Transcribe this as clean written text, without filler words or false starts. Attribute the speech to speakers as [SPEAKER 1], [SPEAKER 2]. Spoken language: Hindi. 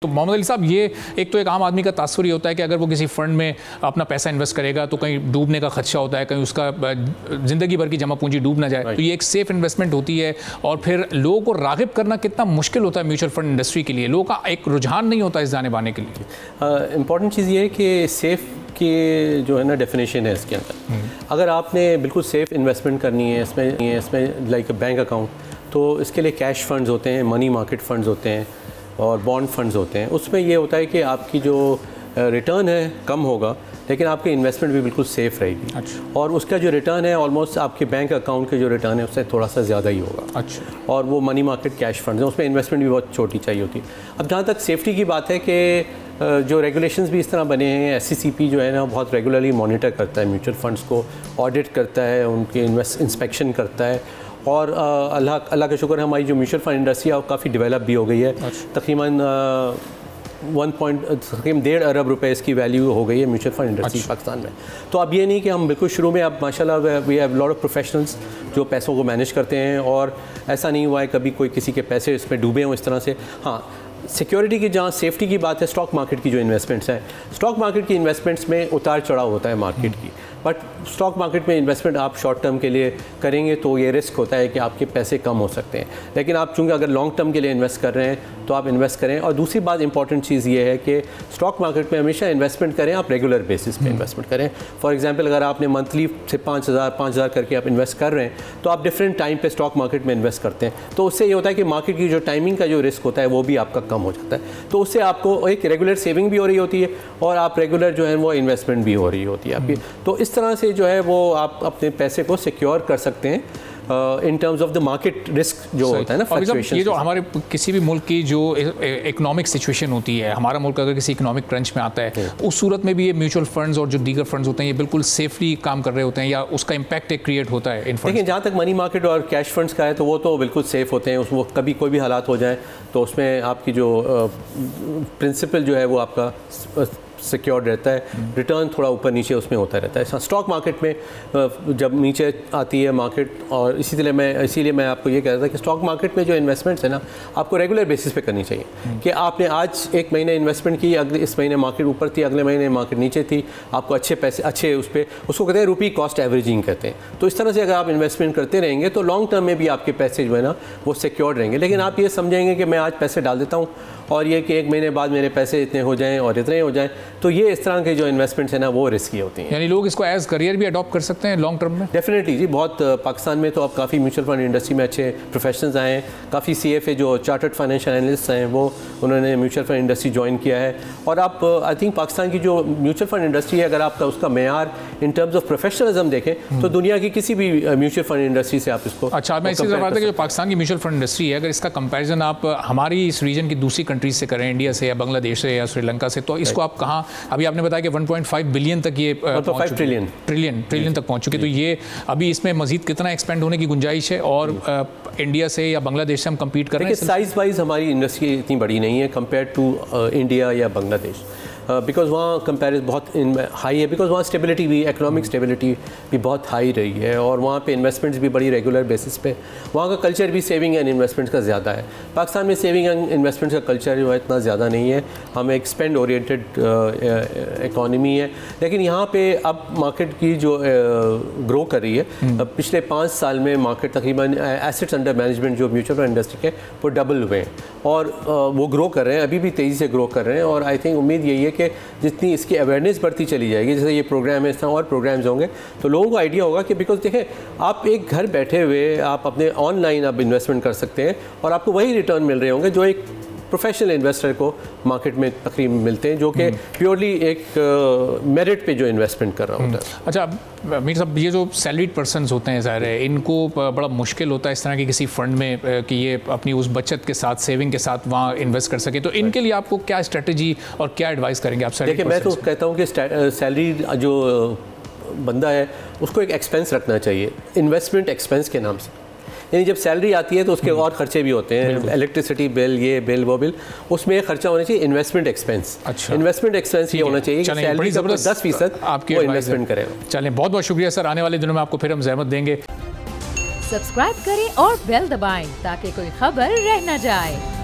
[SPEAKER 1] तो मोहम्मद अली साहब, ये एक आम आदमी का तासुर ही होता है कि अगर वो किसी फ़ंड में अपना पैसा इन्वेस्ट करेगा तो कहीं डूबने का खदशा होता है, कहीं उसका ज़िंदगी भर की जमा पूंजी डूब ना जाए। तो ये एक सेफ़ इन्वेस्टमेंट होती है और फिर लोगों को राग़िब करना कितना मुश्किल होता है म्यूचुअल फंड इंडस्ट्री के लिए। लोगों का एक रुझान नहीं होता इस जानिब आने के लिए।
[SPEAKER 2] इम्पॉर्टेंट चीज़ ये है कि सेफ़ की जो है ना डेफिनेशन है इसके अंदर। अगर आपने बिल्कुल सेफ़ इन्वेस्टमेंट करनी है इसमें लाइक बैंक अकाउंट, तो इसके लिए कैश फंड्स होते हैं, मनी मार्केट फंड्स होते हैं और बॉन्ड फंड्स होते हैं। उसमें ये होता है कि आपकी जो रिटर्न है कम होगा, लेकिन आपकी इन्वेस्टमेंट भी बिल्कुल सेफ़ रहेगी।
[SPEAKER 1] अच्छा।
[SPEAKER 2] और उसका जो रिटर्न है ऑलमोस्ट आपके बैंक अकाउंट के जो रिटर्न है उससे थोड़ा सा ज़्यादा ही होगा।
[SPEAKER 1] अच्छा।
[SPEAKER 2] और वो मनी मार्केट कैश फंड्स हैं, उसमें इन्वेस्टमेंट भी बहुत छोटी चाहिए होती है। अब जहाँ तक सेफ्टी की बात है कि जो रेगुलेशंस भी इस तरह बने हैं, SECP जो है ना बहुत रेगुलरली मॉनिटर करता है म्यूचुअल फंड्स को, ऑडिट करता है, उनके इंस्पेक्शन करता है। और अल्लाह का शुक्र है हमारी जो म्यूचुअल फंड इंडस्ट्री है वो काफ़ी डेवलप भी हो गई है। तकरीबन 1.5 अरब रुपए इसकी वैल्यू हो गई है म्यूचुअल फंड इंडस्ट्री पाकिस्तान में। तो अब ये नहीं कि हम बिल्कुल शुरू में, अब माशाल्लाह we have lot of professionals जो पैसों को मैनेज करते हैं, और ऐसा नहीं हुआ है कभी कोई किसी के पैसे इसमें डूबे हों इस तरह से। हाँ, सिक्योरिटी की जहाँ सेफ्टी की बात है, स्टॉक मार्केट की जो इन्वेस्टमेंट्स हैं, स्टॉक मार्केट की इन्वेस्टमेंट्स में उतार चढ़ाव होता है मार्केट की, बट स्टॉक मार्केट में इन्वेस्टमेंट आप शॉर्ट टर्म के लिए करेंगे तो ये रिस्क होता है कि आपके पैसे कम हो सकते हैं। लेकिन आप चूँकि अगर लॉन्ग टर्म के लिए इन्वेस्ट कर रहे हैं तो आप इन्वेस्ट करें। और दूसरी बात इंपॉर्टेंट चीज़ ये है कि स्टॉक मार्केट में हमेशा इन्वेस्टमेंट करें, आप रेगुलर बेसिस पे इन्वेस्टमेंट करें। फॉर एग्जांपल, अगर आपने मंथली से 5,000 करके आप इन्वेस्ट कर रहे हैं तो आप डिफरेंट टाइम पे स्टॉक मार्केट में इन्वेस्ट करते हैं, तो उससे ये होता है कि मार्केट की जो टाइमिंग का जो रिस्क होता है वो भी आपका कम हो जाता है। तो उससे आपको एक रेगुलर सेविंग भी हो रही होती है और आप रेगुलर जो है वो इन्वेस्टमेंट भी हो रही होती है आपकी। तो इस तरह से जो है वो आप अपने पैसे को सिक्योर कर सकते हैं in terms of the market risk जो होता है ना, फ्लक्चुएशन।
[SPEAKER 1] ये जो हमारे किसी भी मुल्क की जो इकोनॉमिक सिचुएशन होती है, हमारा मुल्क अगर किसी इकोनॉमिक क्रंच में आता है, उस सूरत में भी ये म्यूचुअल फंड्स और जो दीगर फंड्स होते हैं ये बिल्कुल सेफली काम कर रहे होते हैं, या उसका इम्पैक्ट एक क्रिएट होता है इन फंड्स?
[SPEAKER 2] लेकिन जहाँ तक मनी मार्केट और कैश फंड्स का है तो वो तो बिल्कुल सेफ़ होते हैं। उसमें कभी कोई भी हालात हो जाए तो उसमें आपकी जो प्रिंसिपल जो है वो आपका सिक्योर रहता है, रिटर्न थोड़ा ऊपर नीचे उसमें होता रहता है। स्टॉक मार्केट में जब नीचे आती है मार्केट, और इसीलिए मैं आपको ये कह रहा था कि स्टॉक मार्केट में जो इन्वेस्टमेंट्स है ना, आपको रेगुलर बेसिस पे करनी चाहिए। कि आपने आज एक महीने इन्वेस्टमेंट की, अगले इस महीने मार्केट ऊपर थी, अगले महीने मार्केट नीचे थी, आपको अच्छे पैसे अच्छे उस पर, उसको कहते हैं रुपी कॉस्ट एवरेजिंग कहते हैं। तो इस तरह से अगर आप इन्वेस्टमेंट करते रहेंगे तो लॉन्ग टर्म में भी आपके पैसे जो है ना वो सिक्योर रहेंगे। लेकिन आप ये समझेंगे कि मैं आज पैसे डाल देता हूँ और ये कि एक महीने बाद मेरे पैसे इतने हो जाएं और इतने हो जाएं, तो ये इस तरह के जो इन्वेस्टमेंट्स हैं ना वो रिस्की होती हैं।
[SPEAKER 1] यानी लोग इसको एज करियर भी अडॉप्ट कर सकते हैं लॉन्ग टर्म में?
[SPEAKER 2] डेफिनेटली जी, बहुत पाकिस्तान में तो अब काफ़ी म्यूचुअल फंड इंडस्ट्री में अच्छे प्रोफेशनल्स आए हैं। काफ़ी CFA जो चार्टर्ड फाइनेंशियल एनालिस्ट हैं वो उन्होंने म्यूचुअल फंड इंडस्ट्री ज्वाइन किया है। और आप आई थिंक पाकिस्तान की जो म्यूचुअल फंड इंडस्ट्री है, अगर आपका उसका मेयार इन टर्म्स ऑफ प्रोफेशनलिज्म देखें तो दुनिया की किसी भी म्यूचुअल फंड इंडस्ट्री से आप इसको।
[SPEAKER 1] अच्छा, मैं इसी बात है कि जो पाकिस्तान की म्यूचुअल फंड इंडस्ट्री है, अगर इसका कंपैरिजन आप हमारी इस रीजन की दूसरी कंट्रीज से करें, इंडिया से या बांग्लादेश से या श्रीलंका से, तो इसको आप कहाँ, अभी आपने बताया कि 1.5 बिलियन तक ये ट्रिलियन तक पहुँच चुके, तो ये अभी इसमें मजीद कितना एक्सपेंड होने की गुंजाइश है? और इंडिया से या बांग्लादेश से हम कम्पीट कर रहे हैं?
[SPEAKER 2] साइज़ वाइज हमारी इंडस्ट्री इतनी बड़ी नहीं है कंपेयर टू इंडिया या बांग्लादेश, बिकॉज वहाँ कंपेरिजन बहुत हाई है, बिकॉज वहाँ स्टेबिलिटी भी, इकोनॉमिक स्टेबिलिटी भी बहुत हाई रही है, और वहाँ पे इन्वेस्टमेंट्स भी बड़ी रेगुलर बेसिस पे, वहाँ का कल्चर भी सेविंग एंड इन्वेस्टमेंट्स का ज़्यादा है। पाकिस्तान में सेविंग एंड इन्वेस्टमेंट्स का कल्चर जो है इतना ज़्यादा नहीं है, हम एक स्पेंड ओरिएंटेड इकॉनमी है। लेकिन यहाँ पे अब मार्केट की जो ग्रो कर रही है, पिछले 5 साल में मार्केट तकरीबन एसेट्स अंडर मैनेजमेंट जो म्यूचुअल फंड इंडस्ट्री के वो डबल हुए हैं, और वो ग्रो कर रहे हैं, अभी भी तेज़ी से ग्रो कर रहे हैं। और आई थिंक उम्मीद यही है कि जितनी इसकी अवेयरनेस बढ़ती चली जाएगी, जैसे ये प्रोग्राम है, इस तरह और प्रोग्राम्स होंगे, तो लोगों को आइडिया होगा कि बिकॉज देखें, आप एक घर बैठे हुए आप अपने ऑनलाइन आप इन्वेस्टमेंट कर सकते हैं और आपको वही रिटर्न मिल रहे होंगे जो एक प्रोफेशनल इन्वेस्टर को मार्केट में तकरीबन मिलते हैं, जो कि प्योरली एक मेरिट पे जो इन्वेस्टमेंट कर रहा होता है।
[SPEAKER 1] अच्छा मीर साहब, ये जो सैलरीड पर्सनस होते हैं, ज़ाहिर है इनको बड़ा मुश्किल होता है इस तरह के किसी फंड में कि ये अपनी उस बचत के साथ, सेविंग के साथ वहाँ इन्वेस्ट कर सके, तो इनके लिए आपको क्या स्ट्रेटजी और क्या एडवाइस करेंगे आप?
[SPEAKER 2] देखिए, मैं तो कहता हूँ कि सैलरी जो बंदा है उसको एक एक्सपेंस रखना चाहिए, इन्वेस्टमेंट एक्सपेंस के नाम से। यानी जब सैलरी आती है तो उसके और खर्चे भी होते हैं, इलेक्ट्रिसिटी बिल, ये बिल, वो बिल, उसमें खर्चा होना चाहिए इन्वेस्टमेंट एक्सपेंस।
[SPEAKER 1] अच्छा,
[SPEAKER 2] इन्वेस्टमेंट एक्सपेंस ये होना चाहिए कि सैलरी का 10%
[SPEAKER 1] आपके
[SPEAKER 2] इन्वेस्टमेंट करेगा।
[SPEAKER 1] चलें, बहुत बहुत शुक्रिया सर, आने वाले दिनों में आपको फिर हम ज़हमत देंगे।
[SPEAKER 3] सब्सक्राइब करें और बेल दबाएं ताकि कोई खबर रह न जाए।